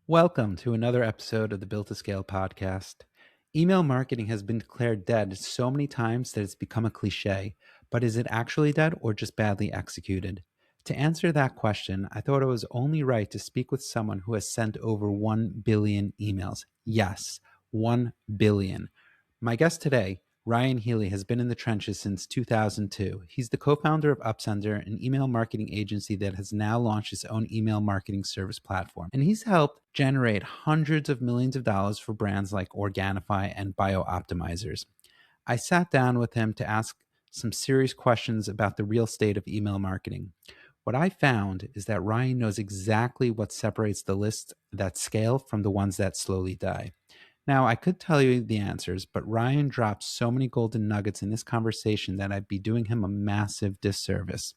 Welcome to another episode of the Built to Scale podcast. Email marketing has been declared dead so many times that it's become a cliche, but is it actually dead or just badly executed? To answer that question, I thought it was only right to speak with someone who has sent over 1 billion emails. Yes, 1 billion. My guest today, Ryan Healy, has been in the trenches since 2002. He's the co-founder of Upsender, an email marketing agency that has now launched its own email marketing service platform. And he's helped generate hundreds of millions of dollars for brands like Organifi and BioOptimizers. I sat down with him to ask some serious questions about the real state of email marketing. What I found is that Ryan knows exactly what separates the lists that scale from the ones that slowly die. Now, I could tell you the answers, but Ryan dropped so many golden nuggets in this conversation that I'd be doing him a massive disservice.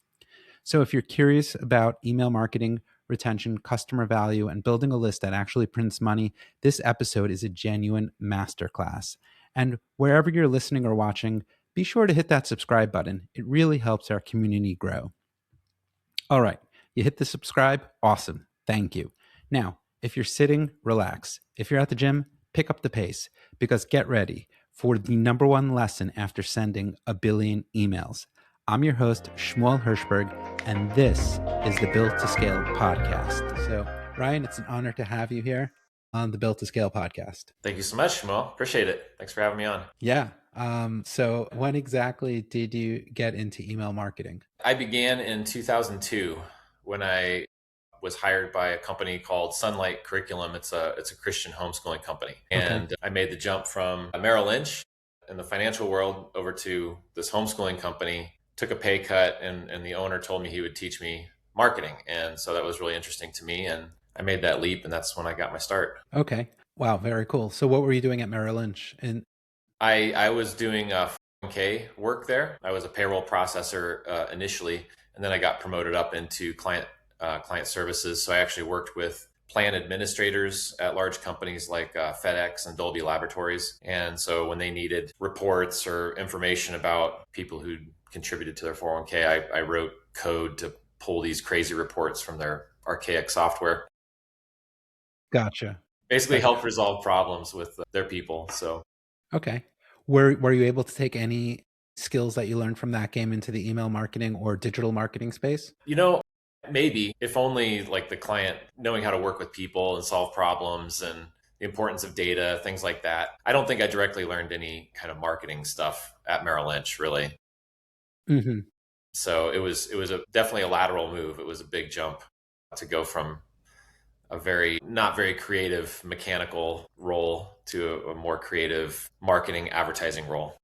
So, if you're curious about email marketing, retention, customer value, and building a list that actually prints money, this episode is a genuine masterclass. And wherever you're listening or watching, be sure to hit that subscribe button. It really helps our community grow. All right, you hit the subscribe? Awesome. Thank you. Now, if you're sitting, relax. If you're at the gym, pick up the pace because get ready for the number one lesson after sending a billion emails. I'm your host, Shmuel Hirschberg, and this is the Built to Scale podcast. So, Ryan, it's an honor to have you here on the Built to Scale podcast. Thank you so much, Shmuel. Appreciate it. Thanks for having me on. Yeah. So when exactly did you get into email marketing? I began in 2002 when I was hired by a company called Sunlight Curriculum. It's a Christian homeschooling company. And I made the jump from Merrill Lynch in the financial world over to this homeschooling company, took a pay cut, and the owner told me he would teach me marketing. And so that was really interesting to me. And I made that leap, and that's when I got my start. Okay. Wow. Very cool. So what were you doing at Merrill Lynch? And I was doing 401k work there. I was a payroll processor initially, and then I got promoted up into client services. So I actually worked with plan administrators at large companies like FedEx and Dolby Laboratories. And so when they needed reports or information about people who contributed to their 401k, I wrote code to pull these crazy reports from their archaic software. Gotcha. Basically helped resolve problems with their people. So. Okay. Were you able to take any skills that you learned from that game into the email marketing or digital marketing space? Maybe if only like the client knowing how to work with people and solve problems and the importance of data, things like that. I don't think I directly learned any kind of marketing stuff at Merrill Lynch, really. Mm-hmm. So it was definitely a lateral move. It was a big jump to go from a not very creative mechanical role to a more creative marketing advertising role.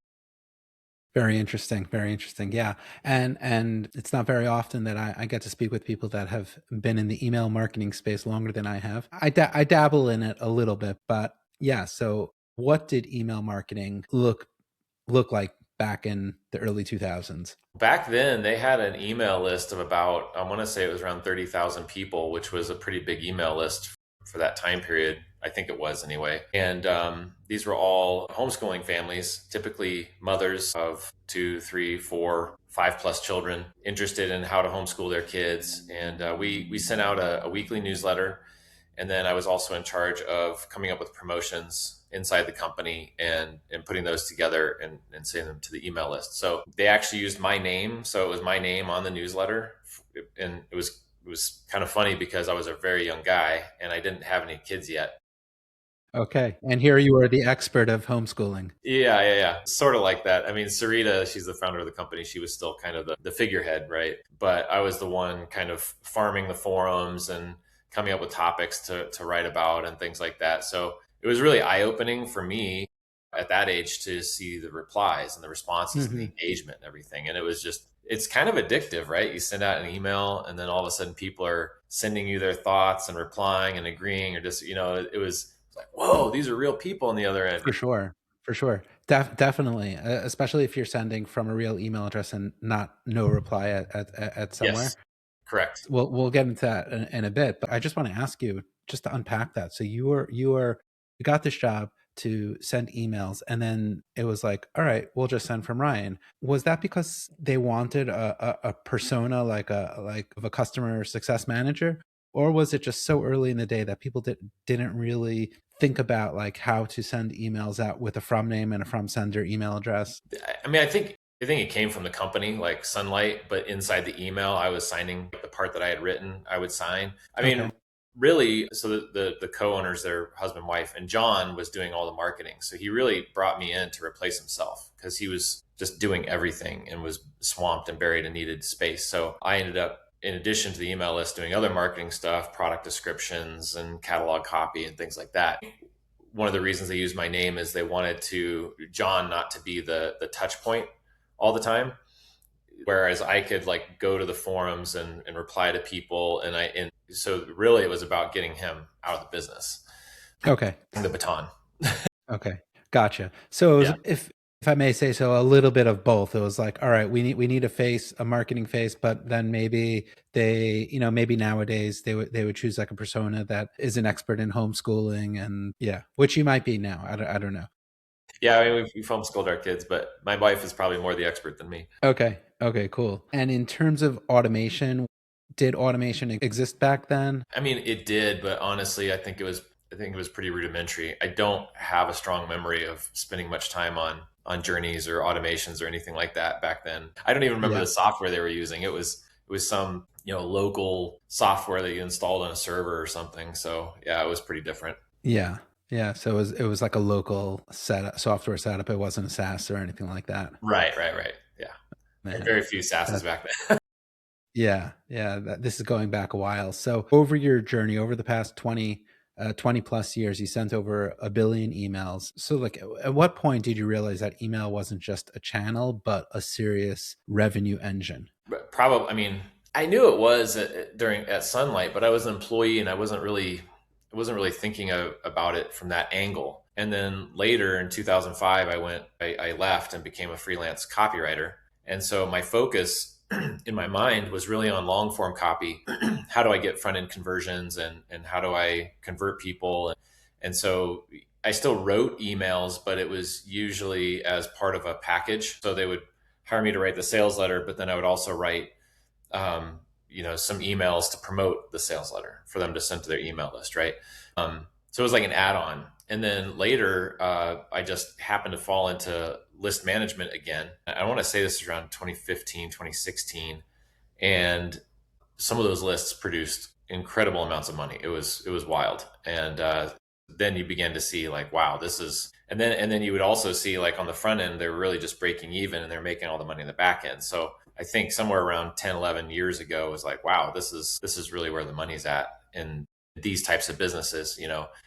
Very interesting. Very interesting. Yeah. And it's not very often that I get to speak with people that have been in the email marketing space longer than I have. I dabble in it a little bit, but yeah. So what did email marketing look like back in the early 2000s? Back then, they had an email list of about, I want to say it was around 30,000 people, which was a pretty big email list for that time period. I think it was anyway. And these were all homeschooling families, typically mothers of 2, 3, 4, 5+ children interested in how to homeschool their kids. And we sent out a weekly newsletter. And then I was also in charge of coming up with promotions inside the company and putting those together and sending them to the email list. So they actually used my name. So it was my name on the newsletter. And it was kind of funny because I was a very young guy and I didn't have any kids yet. Okay. And here you are, the expert of homeschooling. Yeah. Sort of like that. I mean, Sarita, she's the founder of the company. She was still kind of the figurehead, right? But I was the one kind of farming the forums and coming up with topics to write about and things like that. So it was really eye-opening for me at that age to see the replies and the responses and the engagement and everything. And it's kind of addictive, right? You send out an email and then all of a sudden people are sending you their thoughts and replying and agreeing or just, it was like, whoa, these are real people on the other end. For sure. Definitely. Especially if you're sending from a real email address and not no reply at somewhere. Yes, correct. We'll get into that in a bit, but I just want to ask you just to unpack that. So you got this job to send emails and then it was like, all right, we'll just send from Ryan. Was that because they wanted a persona like of a customer success manager? Or was it just so early in the day that people didn't really think about like how to send emails out with a from name and a from sender email address? I mean, I think it came from the company, like Sunlight, but inside the email, I was signing the part that I had written. I would sign. I mean, Okay. really. So the co-owners, their husband, wife, and John was doing all the marketing. So he really brought me in to replace himself because he was just doing everything and was swamped and buried and needed space. So I ended up, in addition to the email list, doing other marketing stuff, product descriptions and catalog copy and things like that. One of the reasons they used my name is they wanted to John not to be the touch point all the time, whereas I could like go to the forums and reply to people, and so really it was about getting him out of the business, Okay. the baton. Okay. Gotcha. So it was, Yeah. if I may say so, a little bit of both. It was like, all right, we need a face, a marketing face, but then maybe maybe nowadays they would choose like a persona that is an expert in homeschooling, and yeah, which you might be now. I don't know. Yeah, I mean, we've homeschooled our kids, but my wife is probably more the expert than me. Okay. Okay, cool. And in terms of automation, did automation exist back then? I mean, it did, but honestly, I think it was pretty rudimentary. I don't have a strong memory of spending much time on journeys or automations or anything like that back then. I don't even remember Yeah. the software they were using. It was some, local software that you installed on a server or something. So yeah, it was pretty different. Yeah. Yeah. So it was like a local software setup. It wasn't a SaaS or anything like that. Right, right, right. Yeah. Man. Very few SaaSes That back then. Yeah, yeah. This is going back a while. So over your journey, over the past 20 plus years, you sent over a billion emails. So like at what point did you realize that email wasn't just a channel, but a serious revenue engine? But probably, I mean, I knew it was at Sunlight, but I was an employee and I wasn't really thinking about it from that angle. And then later in 2005, I left and became a freelance copywriter. And so my focus in my mind was really on long form copy. How do I get front end conversions, and how do I convert people? And so I still wrote emails, but it was usually as part of a package. So they would hire me to write the sales letter, but then I would also write some emails to promote the sales letter for them to send to their email list, right? So it was like an add-on. And then later, I just happened to fall into list management again. I want to say this is around 2015, 2016, and some of those lists produced incredible amounts of money. It was wild, and then you began to see like, wow, this is. And then you would also see like on the front end, they're really just breaking even, and they're making all the money in the back end. So I think somewhere around 10, 11 years ago, it was like, wow, this is really where the money's at in these types of businesses.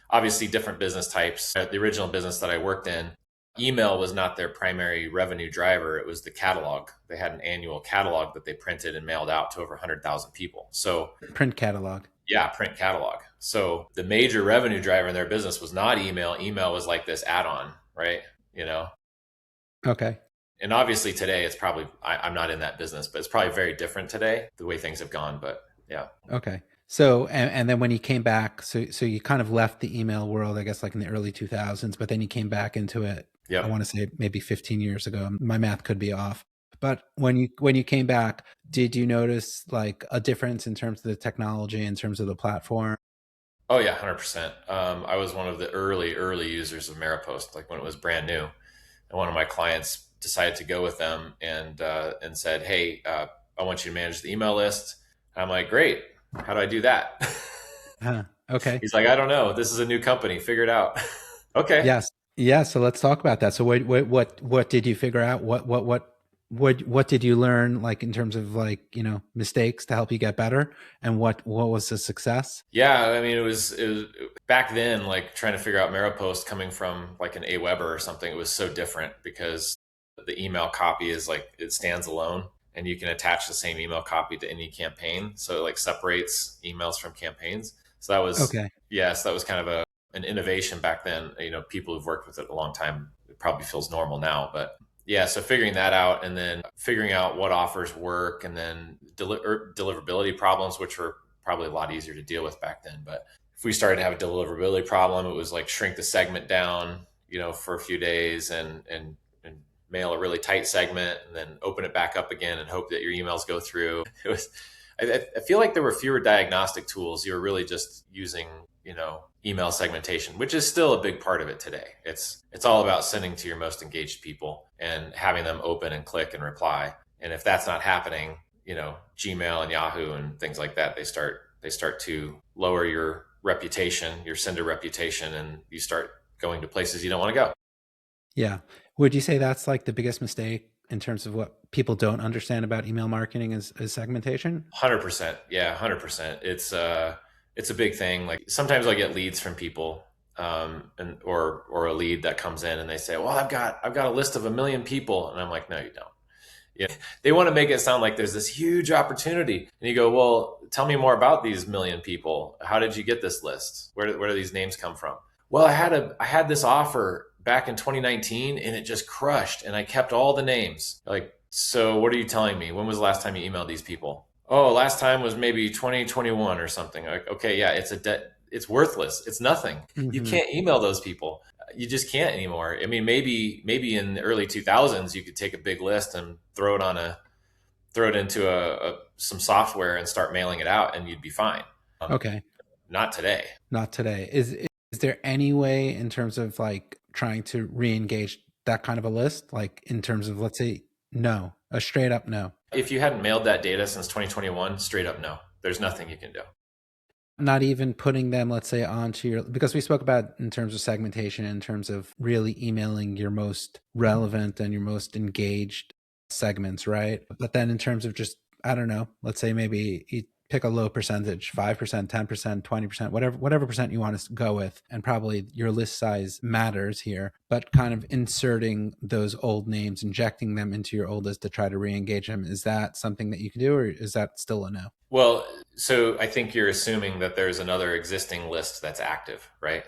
Obviously different business types. The original business that I worked in, email was not their primary revenue driver. It was the catalog. They had an annual catalog that they printed and mailed out to over 100,000 people. So, Print catalog. yeah, print catalog. So, the major revenue driver in their business was not email. Email was like this add on, right? You know, Okay. and obviously today it's probably, I'm not in that business, but it's probably very different today, the way things have gone. But yeah. Okay. So and then when you came back, so you kind of left the email world, I guess, like in the early 2000s, but then you came back into it. I Yep. want to say maybe 15 years ago. My math could be off. But when you came back, did you notice like a difference in terms of the technology, in terms of the platform? Oh yeah, 100%. I was one of the early users of Maripost, like when it was brand new. And one of my clients decided to go with them and said, "Hey, I want you to manage the email list." I'm like, "Great. How do I do that?" Huh. Okay. He's like, "I don't know. This is a new company. Figure it out." Okay. Yes. Yeah. So let's talk about that. So what did you figure out? What did you learn, like in terms of like, mistakes to help you get better? And what was the success? Yeah, I mean, it was back then, like trying to figure out Maripost coming from like an Aweber or something. It was so different because the email copy is like it stands alone, and you can attach the same email copy to any campaign. So it like separates emails from campaigns. So that was, Okay. yes, that was kind of an innovation back then. People who've worked with it a long time, it probably feels normal now, but yeah, so figuring that out and then figuring out what offers work, and then deliverability problems, which were probably a lot easier to deal with back then. But if we started to have a deliverability problem, it was like shrink the segment down, for a few days and mail a really tight segment and then open it back up again and hope that your emails go through. It was, I feel like there were fewer diagnostic tools. You were really just using, email segmentation, which is still a big part of it today. It's all about sending to your most engaged people and having them open and click and reply. And if that's not happening, Gmail and Yahoo and things like that, they start to lower your reputation, your sender reputation, and you start going to places you don't want to go. Yeah. Would you say that's like the biggest mistake in terms of what people don't understand about email marketing is segmentation? 100%. Yeah, 100%. It's a big thing. Like sometimes I get leads from people, and or a lead that comes in and they say, "Well, I've got a list of 1 million people," and I'm like, "No, you don't." Yeah, they want to make it sound like there's this huge opportunity, and you go, "Well, tell me more about these 1 million people. How did you get this list? Where do these names come from?" Well, I had this offer back in 2019, and it just crushed, and I kept all the names. Like, so what are you telling me? When was the last time you emailed these people? Oh, last time was maybe 2021 or something. Like, okay, yeah, it's worthless. It's nothing. You Hmm. can't email those people. You just can't anymore. I mean, maybe in the early 2000s you could take a big list and throw it into some software and start mailing it out, and you'd be fine. Okay. Not today. Not today. Is there any way in terms of like trying to re-engage that kind of a list? Like in terms of, let's say, no, a straight up no. If you hadn't mailed that data since 2021, straight up no. There's nothing you can do. Not even putting them, let's say, onto your, because we spoke about in terms of segmentation, in terms of really emailing your most relevant and your most engaged segments, right? But then in terms of just, I don't know, let's say maybe you pick a low percentage, 5%, 10%, 20%, whatever percent you want to go with, and probably your list size matters here, but kind of inserting those old names, injecting them into your old list to try to re-engage them. Is that something that you can do, or is that still a no? Well, so I think you're assuming that there's another existing list that's active, right?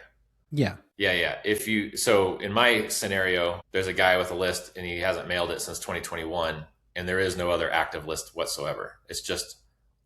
Yeah. Yeah, yeah. So in my scenario, there's a guy with a list and he hasn't mailed it since 2021, and there is no other active list whatsoever. It's just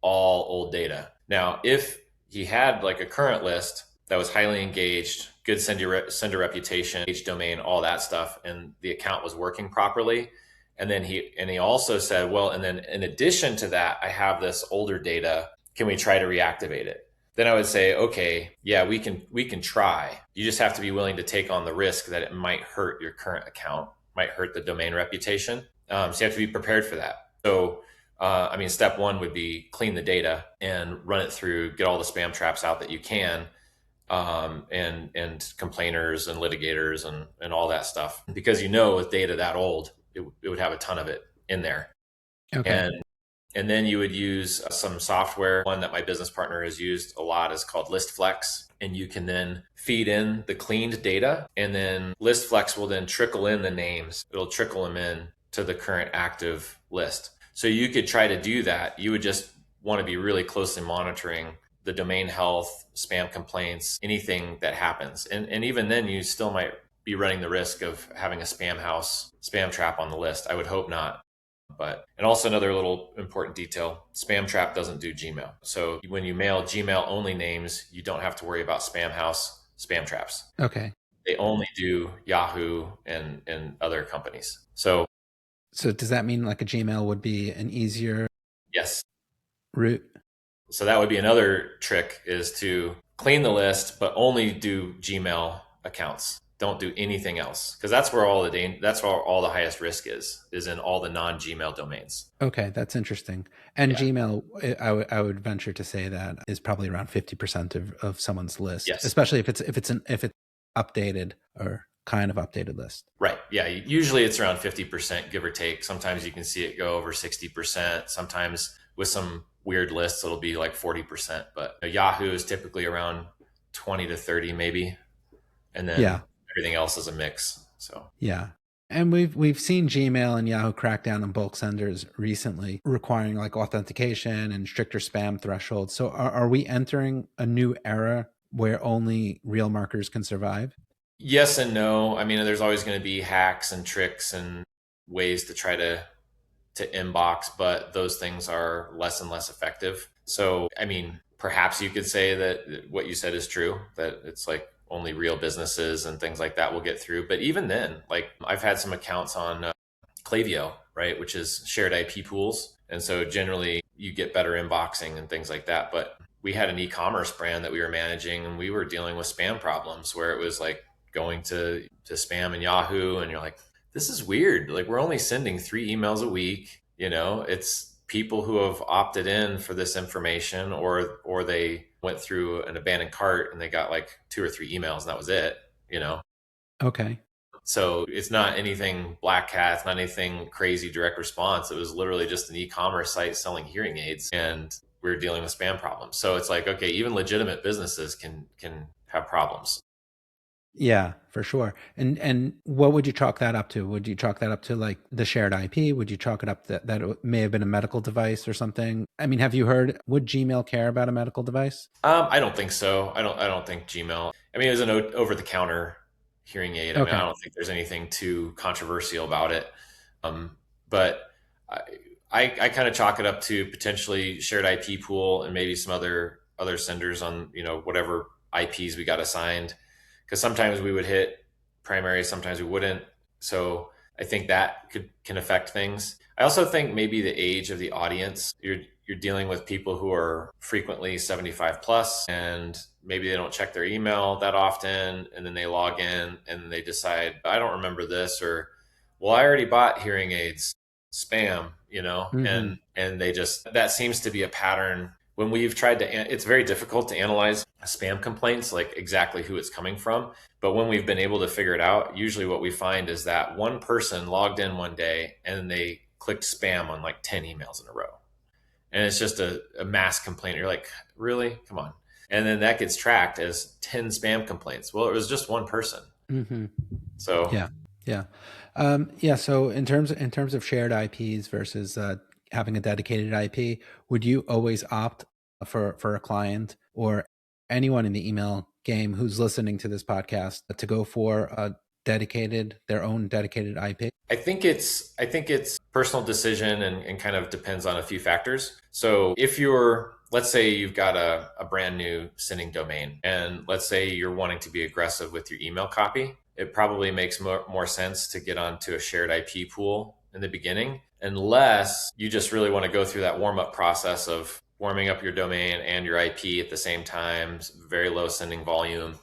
all old data. Now, if he had like a current list that was highly engaged, good sender reputation, engaged domain, all that stuff, and the account was working properly, and then he also said, well, and then in addition to that, I have this older data. Can we try to reactivate it? Then I would say, okay, yeah, we can try. You just have to be willing to take on the risk that it might hurt your current account, might hurt the domain reputation. So you have to be prepared for that. So, I mean, step one would be clean the data and run it through, get all the spam traps out that you can, and complainers and litigators and all that stuff. Because with data that old, it would have a ton of it in there. Okay. And and then you would use some software. One that my business partner has used a lot is called ListFlex. And you can then feed in the cleaned data. And then ListFlex will then trickle in the names. It'll trickle them in to the current active list. So you could try to do that. You would just want to be really closely monitoring the domain health, spam complaints, anything that happens. And even then, you still might be running the risk of having a spam trap on the list. I would hope not. And also another little important detail, spam trap doesn't do Gmail. So when you mail Gmail only names, you don't have to worry about spam house spam traps. Okay. They only do Yahoo and other companies. So So does that mean like a Gmail would be an easier yes. route? So that would be another trick, is to clean the list, but only do Gmail accounts. Don't do anything else, because that's where all the highest risk is in all the non Gmail domains. Okay, that's interesting. And Yeah. Gmail, I would venture to say that is probably around 50% of someone's list, Yes. especially if it's updated or kind of updated list. Right. Yeah. Usually it's around 50%, give or take. Sometimes you can see it go over 60%. Sometimes with some weird lists, it'll be like 40%. But Yahoo is typically around 20 to 30, maybe. And then Yeah, everything else is a mix. So, yeah. And we've seen Gmail and Yahoo crack down on bulk senders recently, requiring like authentication and stricter spam thresholds. So are we entering a new era where only real marketers can survive? yes and no. I mean, there's always going to be hacks and tricks and ways to try to inbox, but those things are less and less effective. So, I mean, perhaps you could say that what you said is true, that it's like only real businesses and things like that will get through. But even then, like I've had some accounts on Klaviyo, right, which is shared IP pools. And so generally, you get better inboxing and things like that. But we had an e-commerce brand that we were managing, and we were dealing with spam problems where it was like going to spam and Yahoo, and you're like, this is weird. Like, we're only sending 3 emails a week. It's people who have opted in for this information, or they went through an abandoned cart and they got like 2 or 3 emails and that was it. You know, Okay. so it's not anything black hat. It's not anything crazy direct response. It was literally just an e-commerce site selling hearing aids, and we were dealing with spam problems. So it's like, okay, even legitimate businesses can have problems. Yeah, for sure. And what would you chalk that up to? Would you chalk that up to like the shared IP? Would you chalk it up that it may have been a medical device or something? I mean, have you heard, would Gmail care about a medical device? I don't think so. I don't think Gmail. I mean, it was an over the counter hearing aid. I mean, I Okay. don't think there's anything too controversial about it. But I I kind of chalk it up to potentially shared IP pool and maybe some other senders on whatever IPs we got assigned, because sometimes we would hit primary, sometimes we wouldn't. So I think that can affect things. I also think maybe the age of the audience. You're dealing with people who are frequently 75 plus, and maybe they don't check their email that often, and then they log in and they decide, I don't remember this, or well, I already bought hearing aids, spam, Hmm. and they just, that seems to be a pattern. When we've tried to, it's very difficult to analyze spam complaints, like exactly who it's coming from. But when we've been able to figure it out, usually what we find is that one person logged in one day and they clicked spam on like 10 emails in a row. And it's just a mass complaint. You're like, really? Come on. And then that gets tracked as 10 spam complaints. Well, it was just one person. Hmm. So Yeah. Yeah. Yeah. So in terms of shared IPs versus having a dedicated IP, would you always opt for a client or anyone in the email game who's listening to this podcast to go for their own dedicated IP? I think it's personal decision, and kind of depends on a few factors. So if you're, let's say you've got a brand new sending domain, and let's say you're wanting to be aggressive with your email copy, it probably makes more sense to get onto a shared IP pool in the beginning, unless you just really want to go through that warm up process of warming up your domain and your IP at the same time, very low sending volume,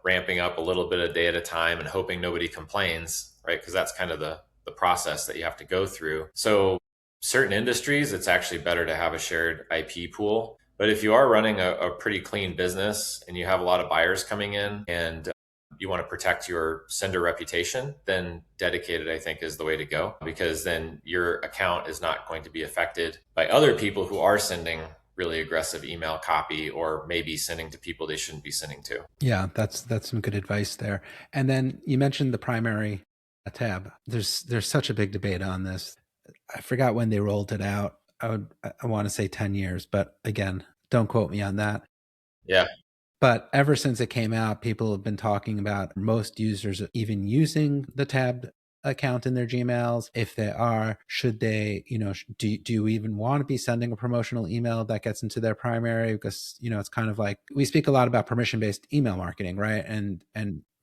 ramping up a little bit a day at a time and hoping nobody complains, right? Because that's kind of the process that you have to go through. So certain industries, it's actually better to have a shared IP pool. But if you are running a pretty clean business and you have a lot of buyers coming in, and you want to protect your sender reputation, then dedicated, I think, is the way to go, because then your account is not going to be affected by other people who are sending really aggressive email copy, or maybe sending to people they shouldn't be sending to. Yeah, that's some good advice there. And then you mentioned the primary tab. There's such a big debate on this. I forgot when they rolled it out. I want to say 10 years, but again, don't quote me on that. Yeah. But ever since it came out, people have been talking about most users even using the tabbed account in their Gmails. If they are, should they, do you even want to be sending a promotional email that gets into their primary? Because, it's kind of like we speak a lot about permission-based email marketing, right? And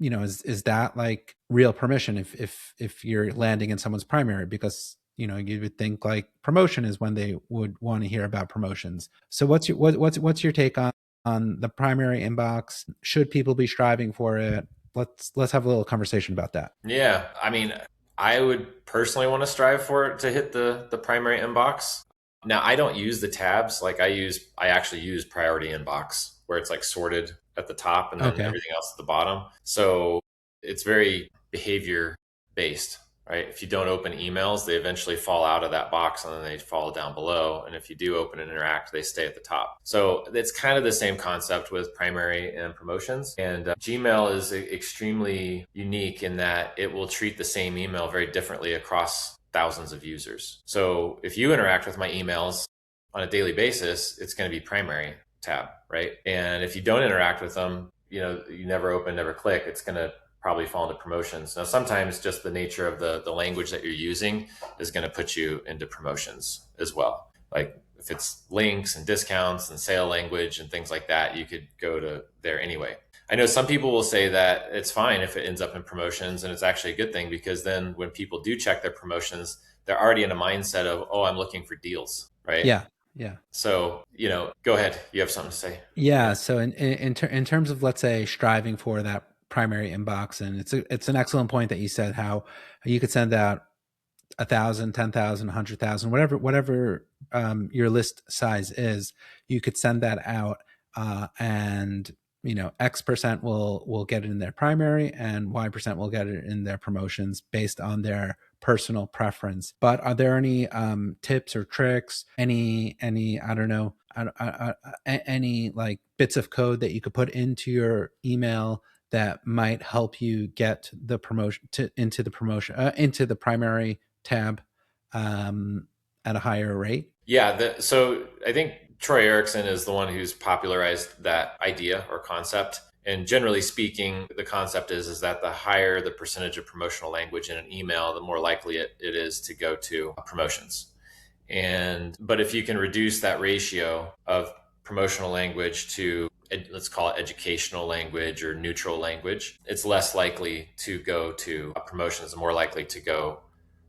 is that like real permission if you're landing in someone's primary? Because you would think like promotion is when they would want to hear about promotions. So what's your take on the primary inbox? Should people be striving for it? Let's have a little conversation about that. Yeah. I mean, I would personally want to strive for it to hit the primary inbox. Now, I don't use the tabs. Like, I actually use priority inbox, where it's like sorted at the top and then Okay. everything else at the bottom. So it's very behavior based, right? If you don't open emails, they eventually fall out of that box and then they fall down below. And if you do open and interact, they stay at the top. So it's kind of the same concept with primary and promotions. And Gmail is extremely unique in that it will treat the same email very differently across thousands of users. So if you interact with my emails on a daily basis, it's going to be primary tab, right? And if you don't interact with them, you never open, never click, it's going to probably fall into promotions. Now, sometimes just the nature of the language that you're using is going to put you into promotions as well. Like if it's links and discounts and sale language and things like that, you could go to there anyway. I know some people will say that it's fine if it ends up in promotions, and it's actually a good thing, because then when people do check their promotions, they're already in a mindset of, oh, I'm looking for deals, right? Yeah. Yeah. So, go ahead. You have something to say? Yeah. Yeah. So in terms of, let's say, striving for that primary inbox, and it's an excellent point that you said, how you could send out 1,000, 10,000, 100,000, whatever your list size is, you could send that out, and X% will get it in their primary, and Y% will get it in their promotions based on their personal preference. But are there any tips or tricks? Any I don't know. Any like bits of code that you could put into your email that might help you get the promotion into the primary tab at a higher rate? Yeah. So I think Troy Erickson is the one who's popularized that idea or concept. And generally speaking, the concept is that the higher the percentage of promotional language in an email, the more likely it is to go to promotions. But if you can reduce that ratio of promotional language to, let's call it educational language or neutral language, it's less likely to go to promotions, more likely to go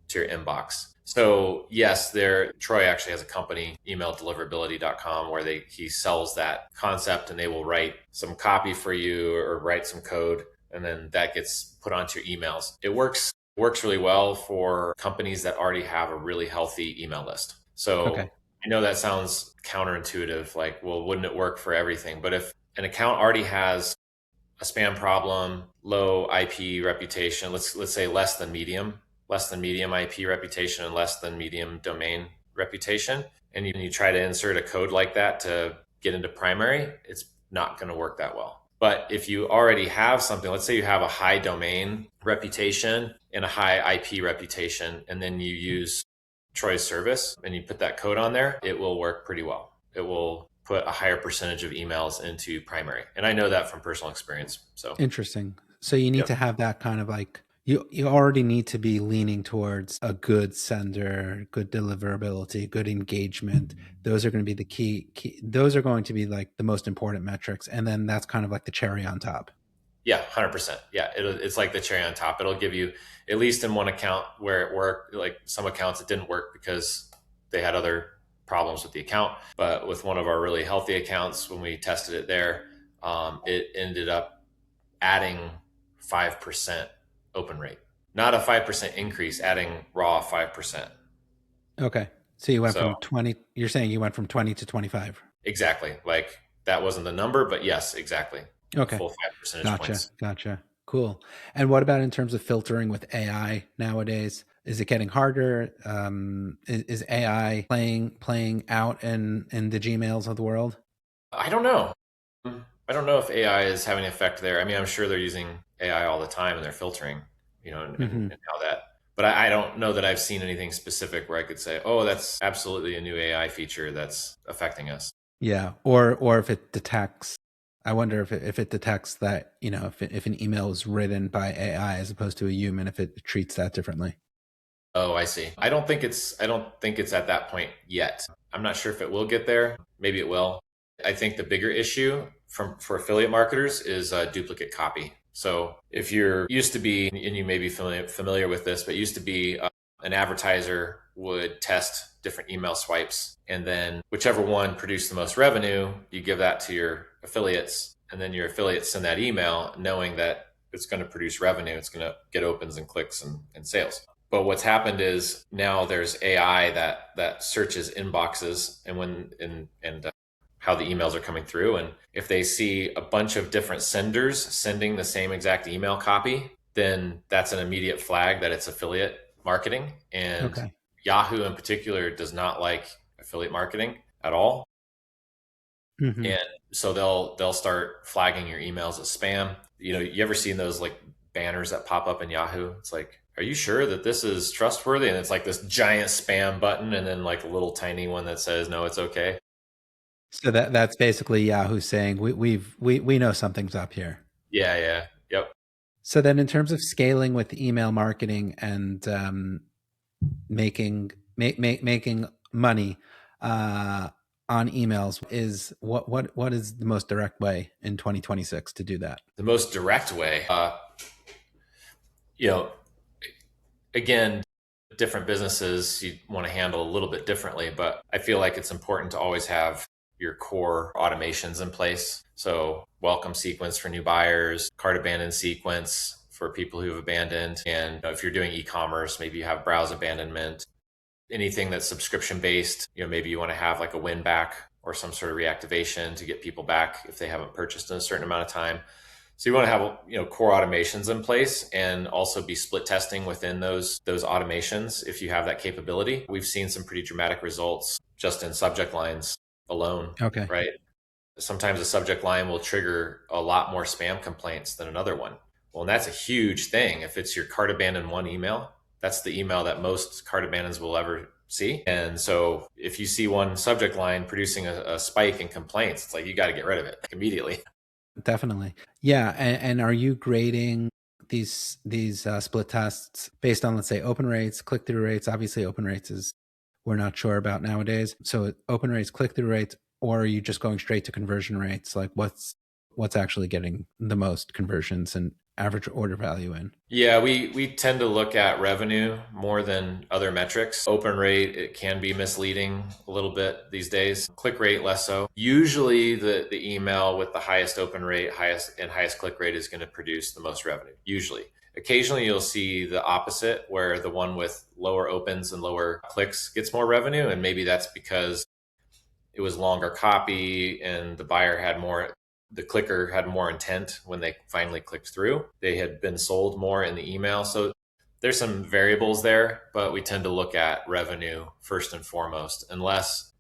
to your inbox. So yes, Troy actually has a company, emaildeliverability.com, where he sells that concept, and they will write some copy for you or write some code, and then that gets put onto your emails. It works really well for companies that already have a really healthy email list. Okay. So I know that sounds counterintuitive, like, well, wouldn't it work for everything? But if an account already has a spam problem, low IP reputation, let's say less than medium IP reputation and less than medium domain reputation, and you try to insert a code like that to get into primary, it's not going to work that well. But if you already have something, let's say you have a high domain reputation and a high IP reputation, and then you use Troy's service and you put that code on there, it will work pretty well. It will put a higher percentage of emails into primary. And I know that from personal experience. So, Interesting. So you need yep. to have that kind of like, you already need to be leaning towards a good sender, good deliverability, good engagement. Those are going to be the key. Those are going to be like the most important metrics, and then that's kind of like the cherry on top. Yeah, 100%. Yeah, it's like the cherry on top. It'll give you, at least in one account where it worked, like some accounts it didn't work because they had other problems with the account. But with one of our really healthy accounts, when we tested it there, it ended up adding 5% open rate. Not a 5% increase, adding raw 5%. Okay. So you went So from 20, you're saying you went from 20 to 25. exactly. Like that wasn't the number, but yes, exactly. A Okay. full 5 percentage Gotcha. points. Gotcha. Cool. And what about in terms of filtering with AI nowadays? Is it getting harder? Is AI playing out in the Gmails of the world? I don't know. I don't know if AI is having an effect there. I mean, I'm sure they're using AI all the time and they're filtering, Hmm. and how that. But I don't know that I've seen anything specific where I could say, oh, that's absolutely a new AI feature that's affecting us. Yeah. Or if it detects, I wonder if it detects that, if an email is written by AI as opposed to a human, if it treats that differently. Oh, I see. I don't think it's at that point yet. I'm not sure if it will get there. Maybe it will. I think the bigger issue for affiliate marketers is duplicate copy. So if you're used to be, and you may be familiar with this, but used to be an advertiser would test different email swipes, and then whichever one produced the most revenue, you give that to your affiliates, and then your affiliates send that email knowing that it's going to produce revenue. It's going to get opens and clicks and sales. But what's happened is now there's AI that searches inboxes and how the emails are coming through. And if they see a bunch of different senders sending the same exact email copy, then that's an immediate flag that it's affiliate marketing. And Okay. Yahoo in particular does not like affiliate marketing at all. Hmm. And so they'll start flagging your emails as spam. You ever seen those like banners that pop up in Yahoo? It's like, are you sure that this is trustworthy? And it's like this giant spam button and then like a little tiny one that says no, it's okay. So that's basically Yahoo saying we know something's up here. Yeah, yeah. Yep. So then, in terms of scaling with email marketing and making money uh, on emails, is what is the most direct way in 2026 to do that? The most direct way, you know, again, different businesses you want to handle a little bit differently, but I feel like it's important to always have your core automations in place. So welcome sequence for new buyers, cart abandon sequence for people who have abandoned. And if you're doing e-commerce, maybe you have browse abandonment, anything that's subscription based. Maybe you want to have like a win back or some sort of reactivation to get people back if they haven't purchased in a certain amount of time. So you want to have core automations in place and also be split testing within those automations if you have that capability. We've seen some pretty dramatic results just in subject lines alone, Okay. right? Sometimes a subject line will trigger a lot more spam complaints than another one. Well, and that's a huge thing. If it's your cart abandon one email, that's the email that most cart abandons will ever see. And so if you see one subject line producing a spike in complaints, it's like you got to get rid of it immediately. Definitely. Yeah. And are you grading these split tests based on, let's say, open rates, click-through rates? Obviously, open rates is we're not sure about nowadays. So open rates, click-through rates, or are you just going straight to conversion rates? Like what's actually getting the most conversions and average order value in? Yeah, we tend to look at revenue more than other metrics. Open rate, it can be misleading a little bit these days. Click rate, less so. Usually the email with the highest open rate, highest click rate is going to produce the most revenue. Usually. Occasionally you'll see the opposite where the one with lower opens and lower clicks gets more revenue. And maybe that's because it was longer copy and the clicker had more intent when they finally clicked through. They had been sold more in the email. So there's some variables there, but we tend to look at revenue first and foremost, unless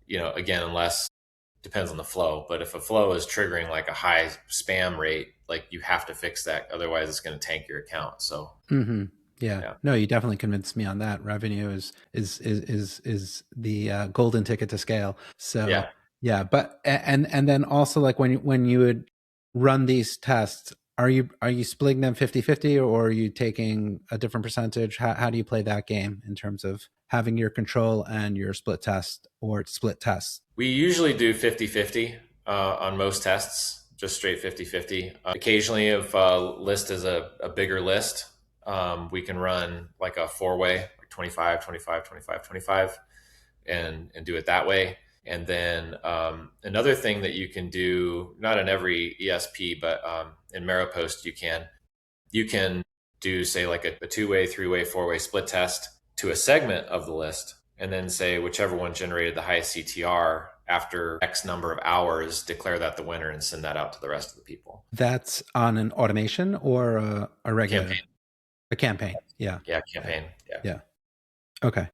depends on the flow. But if a flow is triggering like a high spam rate, like you have to fix that. Otherwise it's going to tank your account. So Mm-hmm. Yeah. yeah. No, you definitely convinced me on that. Revenue is the golden ticket to scale. So Yeah. yeah, but and then also like when you would run these tests, are you splitting them 50-50 or are you taking a different percentage? How do you play that game in terms of having your control and your split test or split tests? We usually do 50-50 on most tests, just straight 50-50. Occasionally, if a list is a bigger list, we can run like a four-way, like 25, 25, 25, 25, and do it that way. And then another thing that you can do, not in every ESP, but in Maripost, you can do say like a two-way, three-way, four-way split test to a segment of the list, and then say whichever one generated the highest CTR after X number of hours, declare that the winner and send that out to the rest of the people. That's on an automation or a regular Campaign. a campaign. Yeah. Yeah, campaign. Yeah. Yeah. Okay.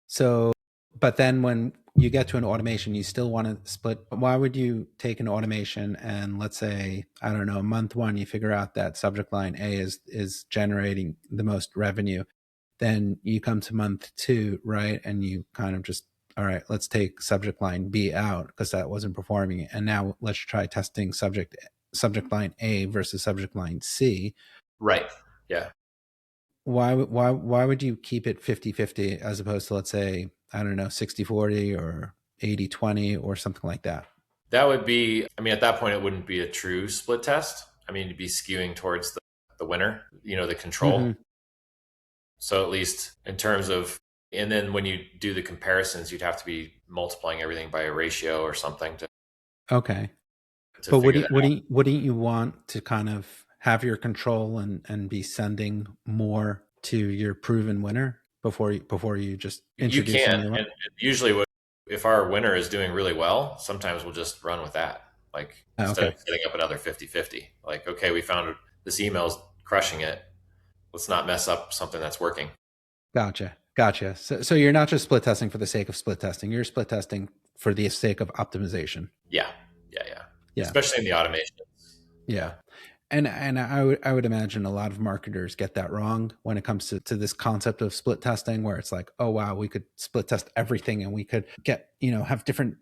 So, but then when you get to an automation, you still want to split. Why would you take an automation and let's say, I don't know, month one, you figure out that subject line A is generating the most revenue. Then you come to month two, right? And you kind of just, all right, let's take subject line B out because that wasn't performing. And now let's try testing subject line A versus subject line C. Right. Yeah. Why would you keep it 50-50 as opposed to, let's say, I don't know, 60-40 or 80-20 or something like that? That would be, I mean, at that point, it wouldn't be a true split test. I mean, you'd be skewing towards the winner, the control. Mm-hmm. So at least in terms of, and then when you do the comparisons, you'd have to be multiplying everything by a ratio or something Okay. to But figure that out. wouldn't you want to kind of have your control and be sending more to your proven winner before you just You introduce a can, new one? and usually if our winner is doing really well, sometimes we'll just run with that. Like Oh, instead of okay. setting up another 50-50, like, okay, we found this email's crushing it. Let's not mess up something that's working. Gotcha. So you're not just split testing for the sake of split testing. You're split testing for the sake of optimization. Yeah. Yeah. Yeah. Yeah. Especially in the automation. Yeah. Yeah. And I would imagine a lot of marketers get that wrong when it comes to this concept of split testing, where it's like, oh wow, we could split test everything and we could get, have different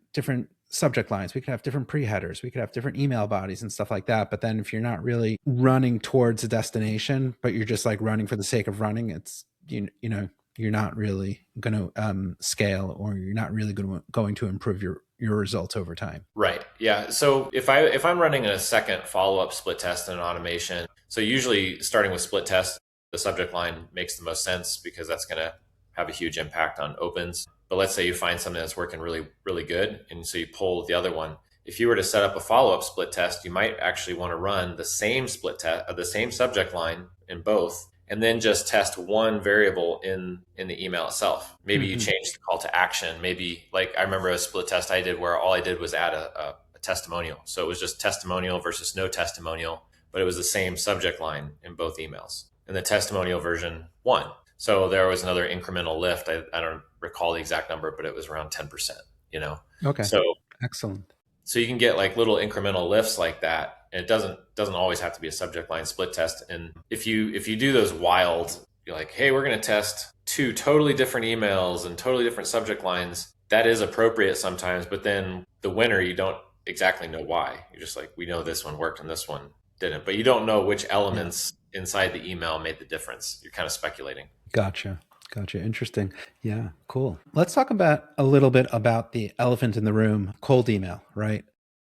subject lines, we could have different pre-headers, we could have different email bodies and stuff like that. But then if you're not really running towards a destination, but you're just like running for the sake of running, it's you're not really going to scale, or you're not really going to improve your results over time. Right. Yeah. So if I'm running a second follow-up split test in an automation, so usually starting with split test, the subject line makes the most sense because that's going to have a huge impact on opens. But let's say you find something that's working really, really good. And so you pull the other one. If you were to set up a follow-up split test, you might actually want to run the same split test, the same subject line in both, and then just test one variable in the email itself. Maybe you Hmm. change the call to action. Maybe, like, I remember a split test I did where all I did was add a testimonial. So it was just testimonial versus no testimonial, but it was the same subject line in both emails. And the testimonial version won. So there was another incremental lift. I don't recall the exact number, but it was around 10%, you know? Okay. So Excellent. so you can get like little incremental lifts like that, and it doesn't always have to be a subject line split test. And if you do those wild, you're like, hey, we're going to test two totally different emails and totally different subject lines, that is appropriate sometimes, but then the winner, you don't exactly know why. You're just like, we know this one worked and this one didn't, but you don't know which Yeah. elements inside the email made the difference. You're kind of speculating. Gotcha. Gotcha. Interesting. Yeah. Cool. Let's talk about a little bit about the elephant in the room, cold email, right?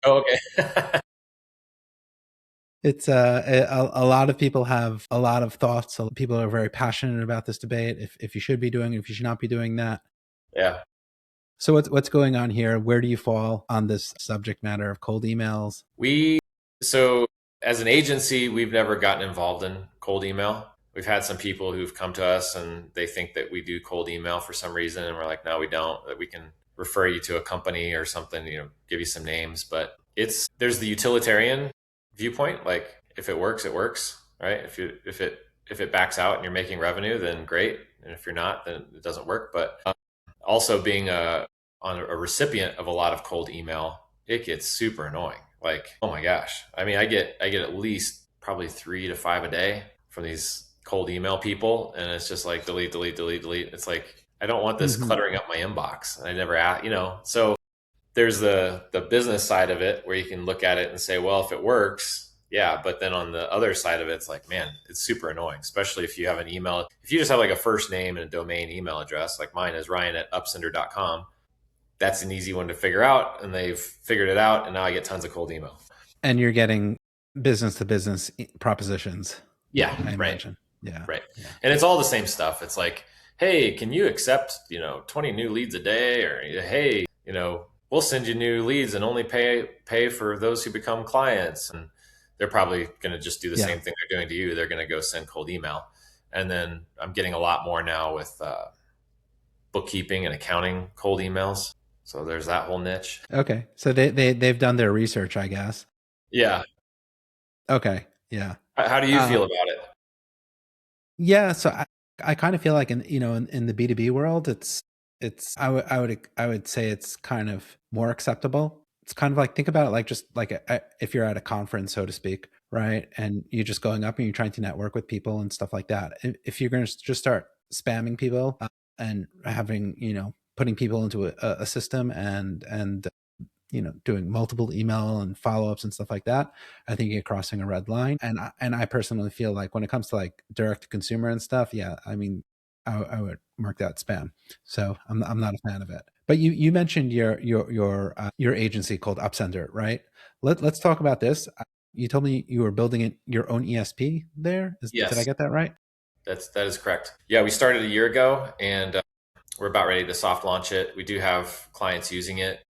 Oh, okay. It's a lot of people have a lot of thoughts. People are very passionate about this debate. If you should be doing it, if you should not be doing that. Yeah. So what's going on here? Where do you fall on this subject matter of cold emails? So as an agency, we've never gotten involved in cold email. We've had some people who've come to us and they think that we do cold email for some reason. And we're like, no, we don't, that we can refer you to a company or something, give you some names. But there's the utilitarian viewpoint. Like, if it works, it works, right? If it backs out and you're making revenue, then great. And if you're not, then it doesn't work. But also being a recipient of a lot of cold email, it gets super annoying. Like, oh my gosh. I mean, I get at least probably 3 to 5 a day from these cold email people. And it's just like delete, delete, delete, delete. It's like, I don't want this Hmm. cluttering up my inbox. I never so there's the business side of it where you can look at it and say, well, if it works, yeah. But then on the other side of it, it's like, man, it's super annoying, especially if you have an email. If you just have like a first name and a domain email address, like mine is ryan@upsender.com, that's an easy one to figure out. And they've figured it out. And now I get tons of cold email. And you're getting business to business propositions, Yeah. I Right. imagine. Yeah. Right. Yeah. And it's all the same stuff. It's like, hey, can you accept, 20 new leads a day? Or, hey, we'll send you new leads and only pay for those who become clients. And they're probably going to just do the Yeah. same thing they're doing to you. They're going to go send cold email. And then I'm getting a lot more now with bookkeeping and accounting cold emails. So there's that whole niche. Okay. So they've done their research, I guess. Yeah. Okay. Yeah. How do you Uh, feel about it? yeah. So I kind of feel like in the B2B world, I would say it's kind of more acceptable. It's kind of like, think about it like just like if you're at a conference, so to speak, right? And you're just going up and you're trying to network with people and stuff like that. If you're going to just start spamming people and having, putting people into a system and doing multiple email and follow-ups and stuff like that, I think you're crossing a red line. And I personally feel like when it comes to like direct to consumer and stuff, yeah, I mean, I would mark that spam. So I'm not a fan of it. But you mentioned your agency called Upsender, right? Let's talk about this. You told me you were building your own ESP there. Did I Yes, get that right? that is correct. Yeah, we started a year ago, and we're about ready to soft launch it. We do have clients using it,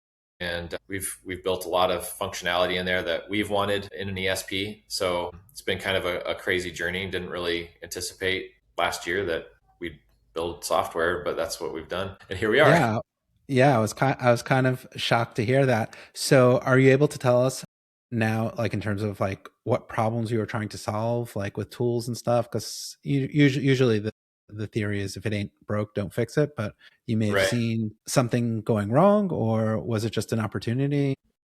and we've built a lot of functionality in there that we've wanted in an ESP. So it's been kind of a crazy journey. Didn't really anticipate last year that we'd build software, but that's what we've done, and here we are. Yeah. Yeah, I was kind of shocked to hear that. So, are you able to tell us now, like in terms of like what problems you were trying to solve, like with tools and stuff? Because usually the theory is if it ain't broke, don't fix it. But you may have Right. seen something going wrong, or was it just an opportunity?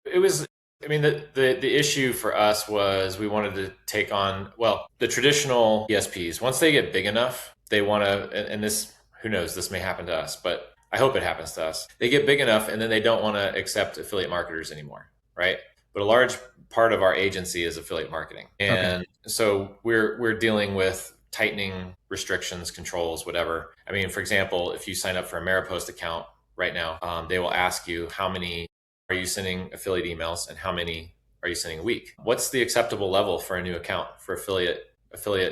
It was, I mean, the issue for us was we wanted to take on, well, the traditional ESPs. Once they get big enough, they want to, and this, who knows, this may happen to us, but I hope it happens to us. They get big enough and then they don't want to accept affiliate marketers anymore, right? But a large part of our agency is affiliate marketing. Okay. And so we're dealing with tightening restrictions, controls, whatever. I mean, for example, if you sign up for a Maripost account right now, they will ask you how many are you sending affiliate emails and how many are you sending a week? What's the acceptable level for a new account for affiliate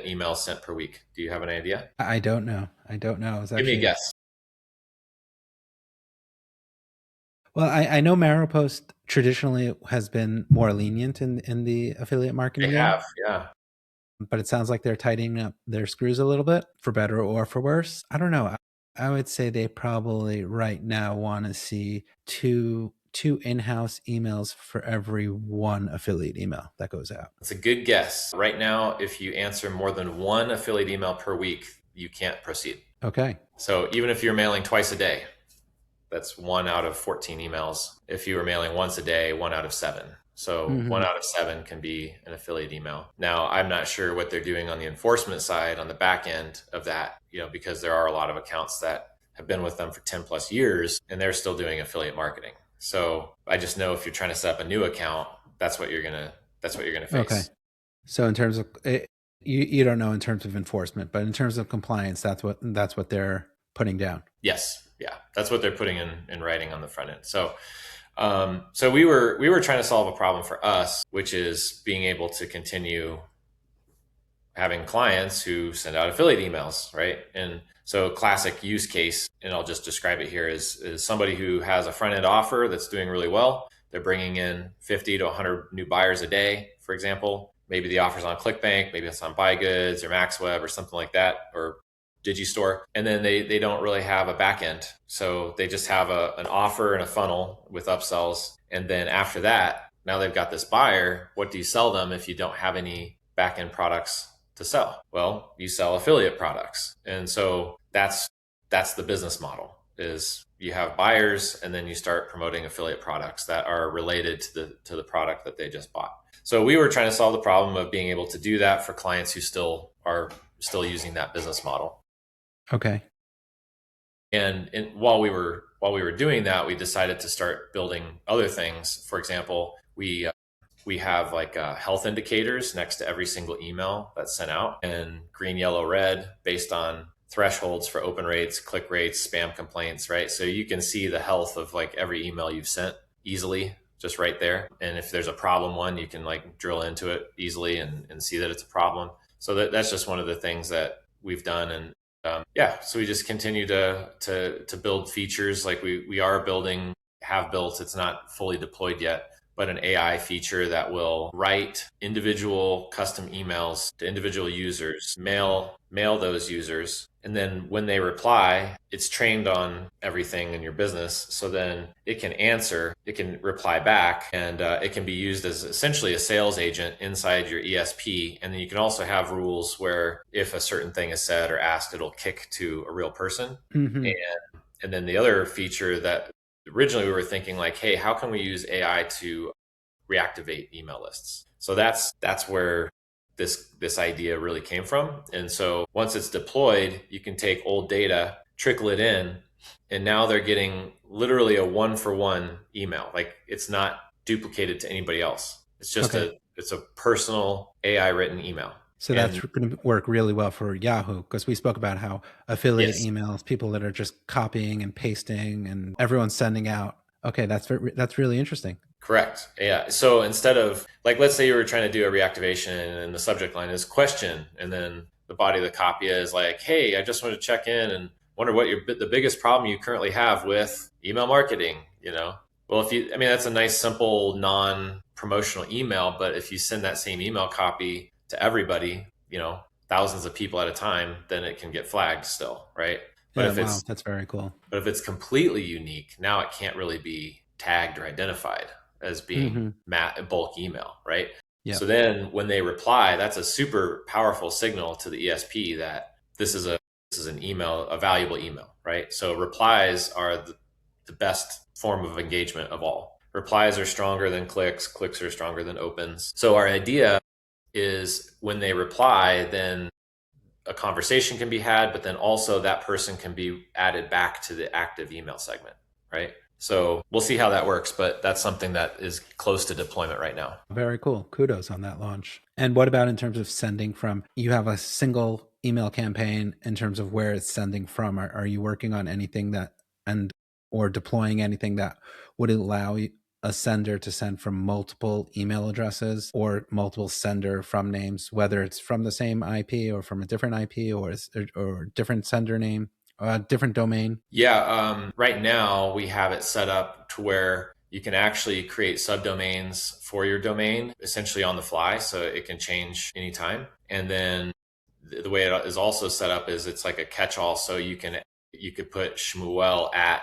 emails sent per week? Do you have an idea? I don't know. I don't know. It's Give me a actually guess. Well, I know Maripost traditionally has been more lenient in the affiliate They marketing game, have, yeah. but it sounds like they're tightening up their screws a little bit, for better or for worse. I don't know. I would say they probably right now want to see two in-house emails for every one affiliate email that goes out. It's a good guess. Right now, if you answer more than one affiliate email per week, you can't proceed. Okay. So even if you're mailing twice a day, that's 1 out of 14 emails. If you were mailing once a day, 1 out of 7. So one Hmm. out of seven can be an affiliate email. Now, I'm not sure what they're doing on the enforcement side, on the back end of that, because there are a lot of accounts that have been with them for 10 plus years and they're still doing affiliate marketing. So I just know if you're trying to set up a new account, that's what you're gonna Okay. face. So in terms of you don't know in terms of enforcement, but in terms of compliance, that's what they're putting down. Yes, yeah, that's what they're putting in writing on the front end. So we were trying to solve a problem for us, which is being able to continue having clients who send out affiliate emails, right? And so classic use case, and I'll just describe it here, is somebody who has a front end offer that's doing really well. They're bringing in 50 to 100 new buyers a day, for example. Maybe the offer's on ClickBank, maybe it's on Buy Goods or MaxWeb or something like that, or Digistore. And then they don't really have a back end. So they just have an offer and a funnel with upsells. And then after that, now they've got this buyer. What do you sell them if you don't have any back end products to sell? Well, you sell affiliate products. And so that's the business model, is you have buyers and then you start promoting affiliate products that are related to the product that they just bought. So we were trying to solve the problem of being able to do that for clients who are still using that business model. Okay. And while we were doing that, we decided to start building other things. For example, we have like health indicators next to every single email that's sent out, and green, yellow, red, based on thresholds for open rates, click rates, spam complaints, right? So you can see the health of like every email you've sent easily, just right there. And if there's a problem one, you can like drill into it easily and see that it's a problem. So that's just one of the things that we've done. And yeah, so we just continue to build features. Like we are building, have built. It's not fully deployed yet, but an AI feature that will write individual custom emails to individual users, mail those users, and then when they reply, it's trained on everything in your business. So then it can answer, it can reply back, and it can be used as essentially a sales agent inside your ESP. And then you can also have rules where if a certain thing is said or asked, it'll kick to a real person. Hmm. And then the other feature that originally we were thinking like, hey, how can we use AI to reactivate email lists? So that's where this idea really came from. And so once it's deployed, you can take old data, trickle it in, and now they're getting literally a one-for-one email. Like it's not duplicated to anybody else. It's just Okay. it's a personal AI written email. So that's And going to work really well for Yahoo, because we spoke about how affiliate yes, emails, people that are just copying and pasting and everyone's sending out. Okay, that's really interesting. correct. Yeah. So instead of like, let's say you were trying to do a reactivation and the subject line is question, and then the body of the copy is like, hey, I just wanted to check in and wonder what the biggest problem you currently have with email marketing. Well, I mean, that's a nice, simple, non-promotional email, but if you send that same email copy to everybody, thousands of people at a time, then it can get flagged still, right? But Yeah, if wow, it's that's very cool. but if it's completely unique, now it can't really be tagged or identified as being Hmm. bulk email, right? Yeah. So then when they reply, that's a super powerful signal to the ESP that this is an email, a valuable email, right? So replies are the best form of engagement of all. Replies are stronger than clicks, clicks are stronger than opens. So our idea is when they reply, then a conversation can be had, but then also that person can be added back to the active email segment, right? So we'll see how that works, but that's something that is close to deployment right now. Very cool. Kudos on that launch. And what about in terms of sending from, you have a single email campaign in terms of where it's sending from? Are you working on anything or deploying anything that would allow a sender to send from multiple email addresses or multiple sender from names, whether it's from the same IP or from a different IP or different sender name, different domain? Yeah, right now we have it set up to where you can actually create subdomains for your domain essentially on the fly, so it can change anytime. And then the way it is also set up is it's like a catch-all, so you could put Shmuel at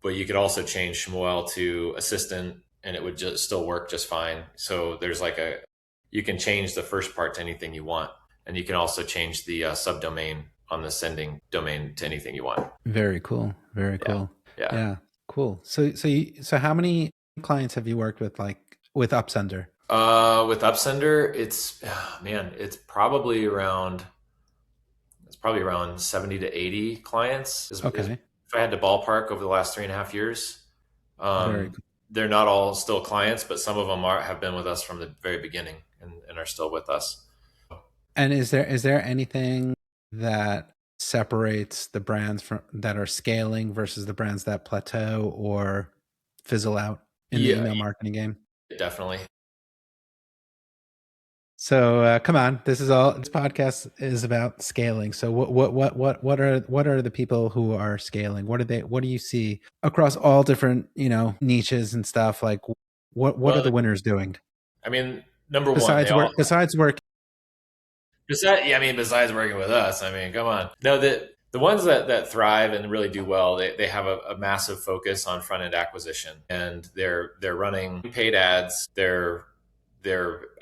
but you could also change Shmuel to assistant, and it would just still work just fine. So there's like you can change the first part to anything you want, and you can also change the subdomain on the sending domain to anything you want. Very cool. Very Yeah, cool. yeah. Yeah. Cool. So how many clients have you worked with, like with Upsender? With Upsender, it's probably around 70 to 80 clients is Okay. if I had to ballpark over the last 3.5 years. Very Um, cool. they're not all still clients, but some of them have been with us from the very beginning and are still with us. And is there anything that separates the brands from that are scaling versus the brands that plateau or fizzle out in the Yeah, email marketing game? definitely. So come on, this podcast is about scaling. So what are the people who are scaling? What do you see across all different, niches and stuff? Like what are Well, the winners doing I mean, number one, they all besides work? besides working with us, I mean, come on. No, the ones that thrive and really do well, they have a massive focus on front end acquisition, and they're running paid ads. They're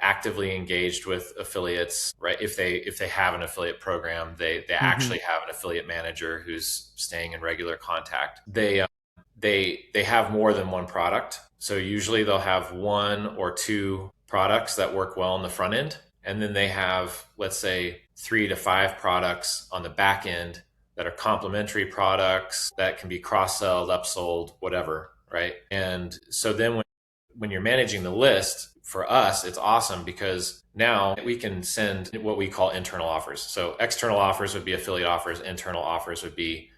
actively engaged with affiliates, right? If they have an affiliate program, they Hmm. actually have an affiliate manager who's staying in regular contact. They have more than one product, so usually they'll have one or two products that work well on the front end, and then they have, let's say, 3 to 5 products on the back end that are complementary products that can be cross-sold, upsold, whatever, right? And so then when you're managing the list, for us, it's awesome because now we can send what we call internal offers. So external offers would be affiliate offers, internal offers would be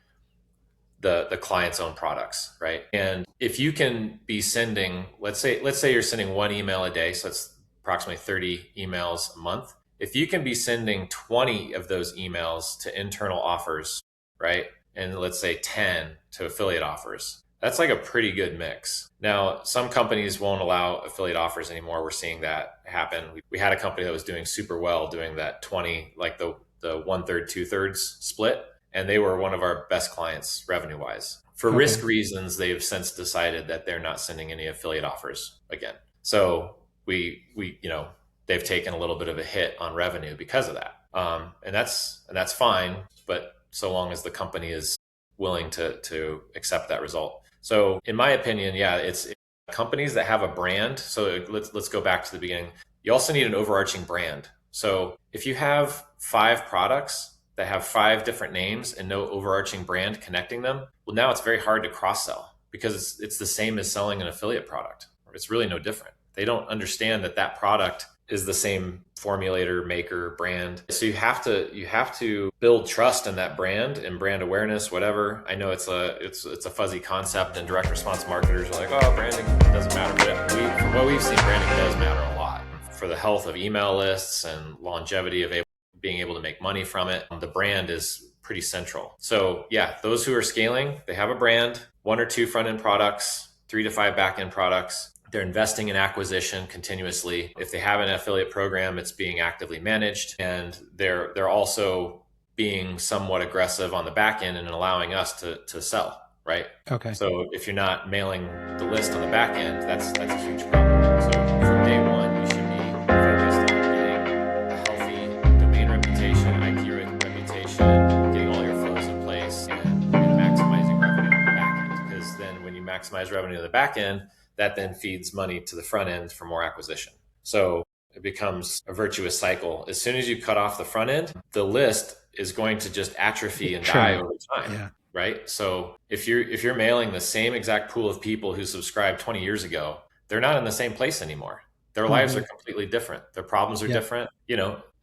the client's own products, right? And if you can be sending, let's say you're sending 1 email a day, so that's approximately 30 emails a month. If you can be sending 20 of those emails to internal offers, right? And let's say 10 to affiliate offers, that's like a pretty good mix. Now, some companies won't allow affiliate offers anymore. We're seeing that happen. We had a company that was doing super well doing that 20, like the 1/3, 2/3 split, and they were one of our best clients revenue wise. For risk Okay. reasons, they've since decided that they're not sending any affiliate offers again. So they've taken a little bit of a hit on revenue because of that, and that's fine. But so long as the company is willing to accept that result. So in my opinion, yeah, it's companies that have a brand. So let's go back to the beginning. You also need an overarching brand. So if you have 5 products that have 5 different names and no overarching brand connecting them, well, now it's very hard to cross sell because it's the same as selling an affiliate product. It's really no different. They don't understand that product is the same formulator, maker, brand. So you have to build trust in that brand and brand awareness, whatever. I know it's a fuzzy concept, and direct response marketers are like, oh, branding doesn't matter. But from what we've seen, branding does matter a lot for the health of email lists and longevity of being able to make money from it. The brand is pretty central. So yeah, those who are scaling, they have a brand, 1 or 2 front end products, 3 to 5 back end products. They're investing in acquisition continuously. If they have an affiliate program, it's being actively managed, and they're also being somewhat aggressive on the back end and allowing us to sell, right? Okay. So if you're not mailing the list on the back end, that's a huge problem. So from day one, you should be focused on getting a healthy domain reputation, IP reputation, getting all your flows in place, and maximizing revenue on the back end. Because then when you maximize revenue on the back end, that then feeds money to the front end for more acquisition. So it becomes a virtuous cycle. As soon as you cut off the front end, the list is going to just atrophy and die Shrink. over time. Yeah. Right. So if you're mailing the same exact pool of people who subscribed 20 years ago, they're not in the same place anymore. Their lives are Hmm. completely different. Their problems are Yep. different.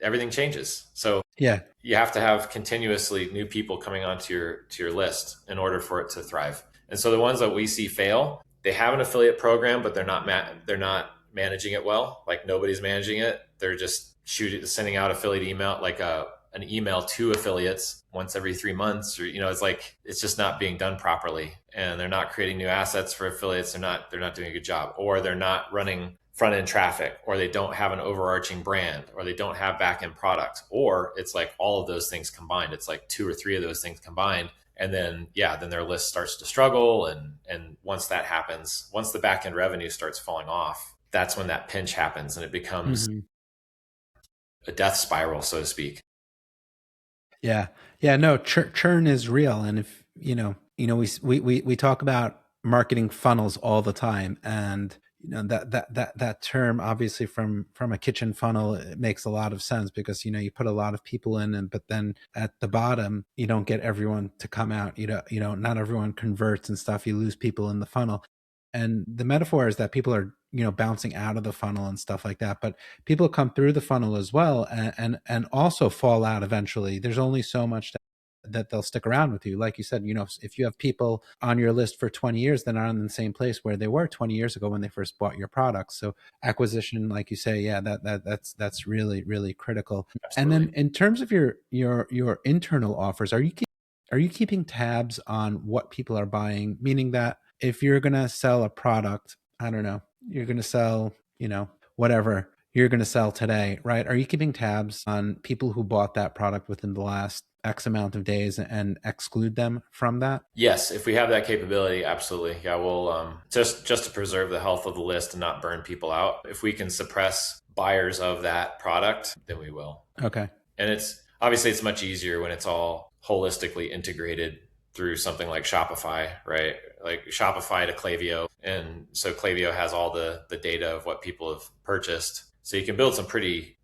Everything changes. So Yeah. you have to have continuously new people coming onto your list in order for it to thrive. And so the ones that we see fail, they have an affiliate program, but they're not managing it well. Like nobody's managing it. They're just sending out affiliate email, like an an email to affiliates once every 3 months, or it's like it's just not being done properly, and they're not creating new assets for affiliates. They're not doing a good job, or they're not running front end traffic, or they don't have an overarching brand, or they don't have back end products, or it's like all of those things combined. It's like two or three of those things combined. And then, then their list starts to struggle. And once that happens, once the back end revenue starts falling off, that's when that pinch happens and it becomes Mm-hmm. a death spiral, so to speak. Yeah. Yeah. No, churn is real. And if, we talk about marketing funnels all the time, and, that term, obviously from a kitchen funnel, it makes a lot of sense because, you put a lot of people in, and, but then at the bottom, you don't get everyone to come out, not everyone converts and stuff. You lose people in the funnel. And the metaphor is that people are, bouncing out of the funnel and stuff like that. But people come through the funnel as well, and also fall out eventually. There's only so much that they'll stick around with you. Like you said, if you have people on your list for 20 years, they're not in the same place where they were 20 years ago when they first bought your products. So acquisition, like you say, yeah, that's really, really critical. And Absolutely. then in terms of your internal offers, are you keeping tabs on what people are buying? Meaning that if you're going to sell a product, I don't know, you're going to sell, whatever you're going to sell today, right? Are you keeping tabs on people who bought that product within the last X amount of days and exclude them from that? Yes, if we have that capability, absolutely. Yeah, we'll just to preserve the health of the list and not burn people out. If we can suppress buyers of that product, then we will. Okay. And it's obviously it's much easier when it's all holistically integrated through something like Shopify, right? Like Shopify to Klaviyo. And so Klaviyo has all the data of what people have purchased. So you can build some pretty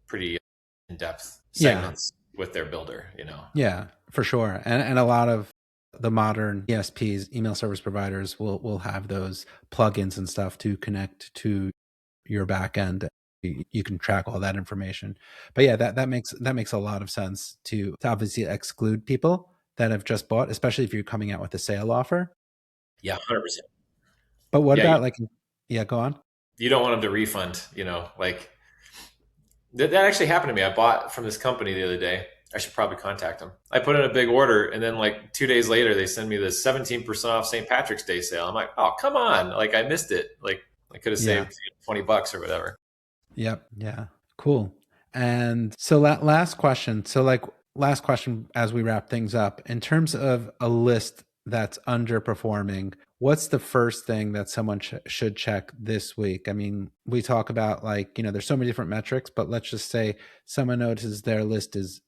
in-depth Yeah. segments with their builder. Yeah, for sure. And a lot of the modern ESPs, email service providers, will have those plugins and stuff to connect to your backend. You can track all that information. But yeah, that makes a lot of sense to obviously exclude people that have just bought, especially if you're coming out with a sale offer. Yeah, 100%. But what Yeah, about like, yeah, go on. you don't want them to refund, like that actually happened to me. I bought from this company the other day. I should probably contact them. I put in a big order, and then like 2 days later, they send me this 17% off St. Patrick's Day sale. I'm like, oh, come on. Like I missed it. Like I could have Yeah. saved $20 or whatever. Yep. Yeah. Cool. And so that last question. So like last question as we wrap things up, in terms of a list that's underperforming, what's the first thing that someone should check this week? I mean, we talk about like, there's so many different metrics, but let's just say someone notices their list is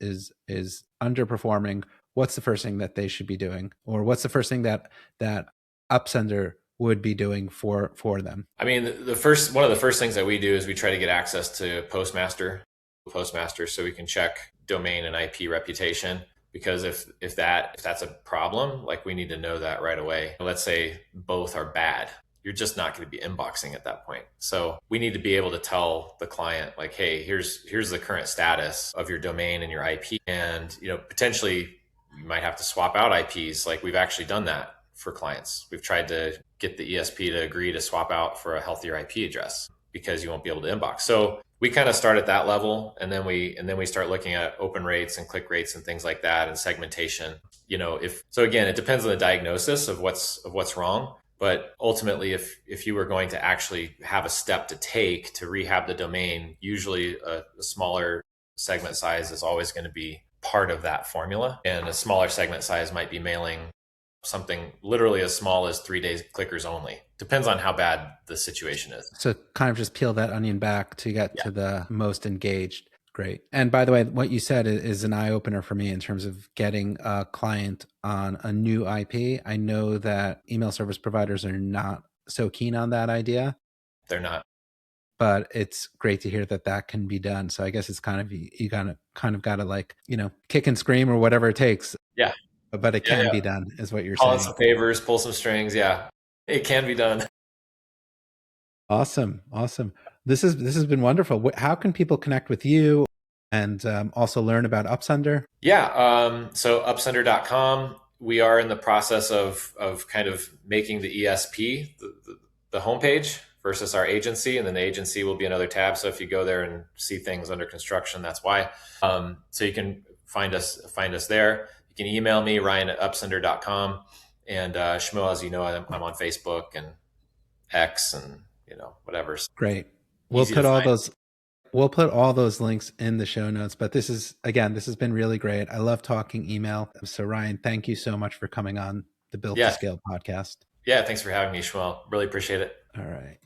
underperforming. What's the first thing that they should be doing? Or what's the first thing that Upsender would be doing for them? I mean, one of the first things that we do is we try to get access to Postmaster, so we can check domain and IP reputation. Because if that's a problem, like we need to know that right away. Let's say both are bad, you're just not going to be inboxing at that point. So we need to be able to tell the client, like, hey, here's the current status of your domain and your IP, and potentially you might have to swap out IPs. Like we've actually done that for clients. We've tried to get the ESP to agree to swap out for a healthier IP address because you won't be able to inbox. So we kind of start at that level, and then we start looking at open rates and click rates and things like that, and segmentation. If so, again, it depends on the diagnosis of what's wrong. But ultimately, if you were going to actually have a step to take to rehab the domain, usually a smaller segment size is always going to be part of that formula, and a smaller segment size might be mailing something literally as small as 3 days clickers only. Depends on how bad the situation is. So kind of just peel that onion back to get Yeah. to the most engaged. Great. And by the way, what you said is an eye opener for me in terms of getting a client on a new IP. I know that email service providers are not so keen on that idea. They're not. But it's great to hear that can be done. So I guess it's kind of, you kind of got to like, kick and scream or whatever it takes. Yeah. But it Yeah, can yeah. be done is what you're Call in saying. some favors, pull some strings. Yeah, it can be done. Awesome. This has been wonderful. How can people connect with you and also learn about Upsender? Yeah. So upsender.com, we are in the process of kind of making the ESP the homepage versus our agency, and then the agency will be another tab. So if you go there and see things under construction, that's why. So you can find us there. You can email me, ryan@upsender.com. And Shmuel, as you know, I'm on Facebook and X and whatever. Great. We'll Easy to put all find. those we'll put all those links in the show notes. But this has been really great. I love talking email. So Ryan, thank you so much for coming on the Built to Yeah. Scale podcast. Yeah. Thanks for having me, Shmuel. Really appreciate it. All right.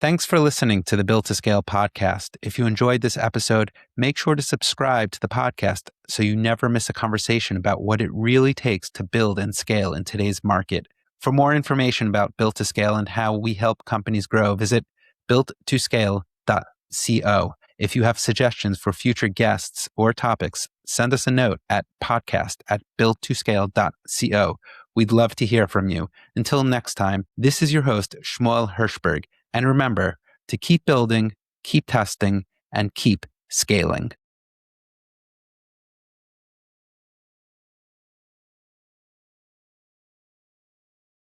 Thanks for listening to the Built to Scale podcast. If you enjoyed this episode, make sure to subscribe to the podcast so you never miss a conversation about what it really takes to build and scale in today's market. For more information about Built to Scale and how we help companies grow, visit builttoscale.co. If you have suggestions for future guests or topics, send us a note at podcast@builttoscale.co. We'd love to hear from you. Until next time, this is your host, Shmuel Hirschberg. And remember to keep building, keep testing, and keep scaling.